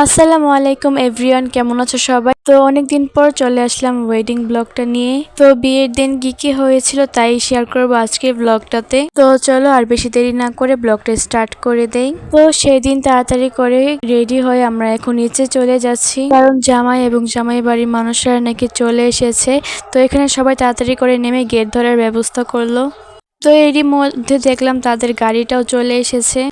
আসসালামু আলাইকুম এভরিওয়ান, কেমন আছো সবাই? তো অনেকদিন পর চলে আসলাম ওয়েডিং ব্লগটা নিয়ে। তো বিয়ের দিন কি হয়েছিল তাই শেয়ার করবো আজকের ব্লগটাতে। তো চলো আর বেশি দেরি না করে ব্লগটা স্টার্ট করে দেই। তো সেই দিন তাড়াতাড়ি করে রেডি হয়ে আমরা এখন নিচে চলে যাচ্ছি, কারণ জামাই এবং জামাই বাড়ির মানুষরা নাকি চলে এসেছে। তো এখানে সবাই তাড়াতাড়ি করে নেমে গেট ধরার ব্যবস্থা করলো। তো এরই মধ্যে দেখলাম তাদের গাড়িটাও চলে এসেছে।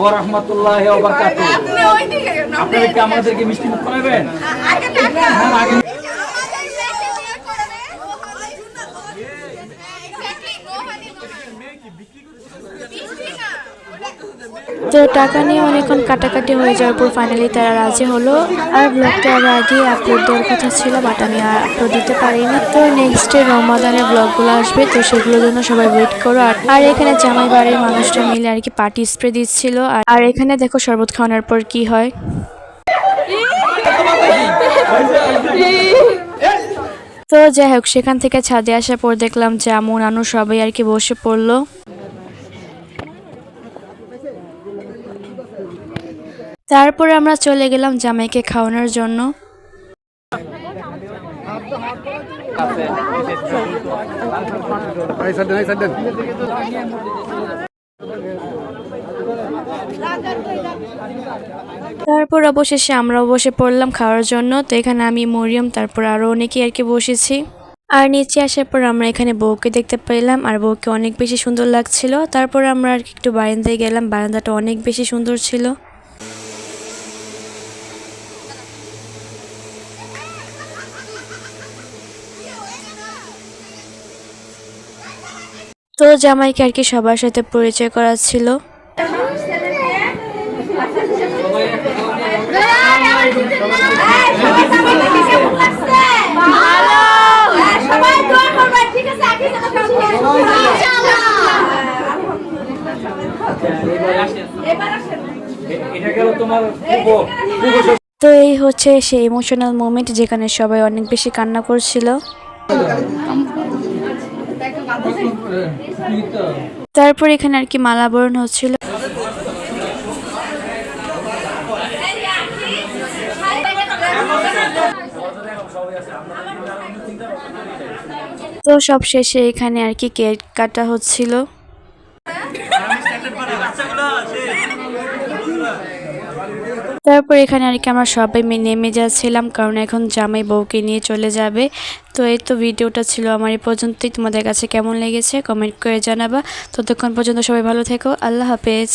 ওরহমতুল্লাহি ওয়া বারাকাতুহু। আপনারা কি আমাদেরকে মিষ্টি মুখ করাবেন? তো টাকা নিয়ে অনেকক্ষণ কাটাকাটি হয়ে যাওয়ার পর ফাইনালি তারা রাজি হলো। আর ব্লগটা আগে আপলোড দেওয়ার কথা ছিল, বাট আমি আর আপলোড দিতে পারিনি। তো নেক্সট ডে রমাদানের ব্লগগুলো আসবে, তো সেগুলোর জন্য সবাই ওয়েট করো। আর এখানে জামাই বাড়ির মানুষটা মিলে আর কি পার্টি স্প্রে দিচ্ছিল। আর এখানে দেখো শরবত খাওয়ানোর পর কি হয়। তো যাই হোক, সেখান থেকে ছাদে আসার পর দেখলাম যে আমু নানু সবাই আর কি বসে পড়লো। তারপরে আমরা চলে গেলাম জামাইকে খাওয়ানোর জন্য। তারপর অবশেষে আমরাও বসে পড়লাম খাওয়ার জন্য। তো এখানে আমি, মরিয়ম, তারপর আরো অনেকেই আর কি বসেছি। আর নিচে আসার পর আমরা এখানে বউকে দেখতে পেলাম, আর বউকে অনেক বেশি সুন্দর লাগছিল। তারপর আমরা আর কি একটু বারান্দায় গেলাম, বারান্দাটা অনেক বেশি সুন্দর ছিল। তো জামাইকে আর কি সবার সাথে পরিচয় করাচ্ছিল। তো এই হচ্ছে সেই ইমোশনাল মোমেন্ট যেখানে সবাই অনেক বেশি কান্না করছিল। তারপর এখানে আর কি মালা বরণ হচ্ছিল। তো সব শেষে এখানে আর কি কেক কাটা হচ্ছিল। তারপর এখানে আর কি আমরা সবাই নেমে যাচ্ছিলাম, কারণ এখন জামাই বউকে নিয়ে চলে যাবে। তো এই তো ভিডিওটা ছিল আমার এই পর্যন্তই। তোমাদের কাছে কেমন লেগেছে কমেন্ট করে জানাবা। ততক্ষণ পর্যন্ত সবাই ভালো থেকো। আল্লাহ হাফেজ।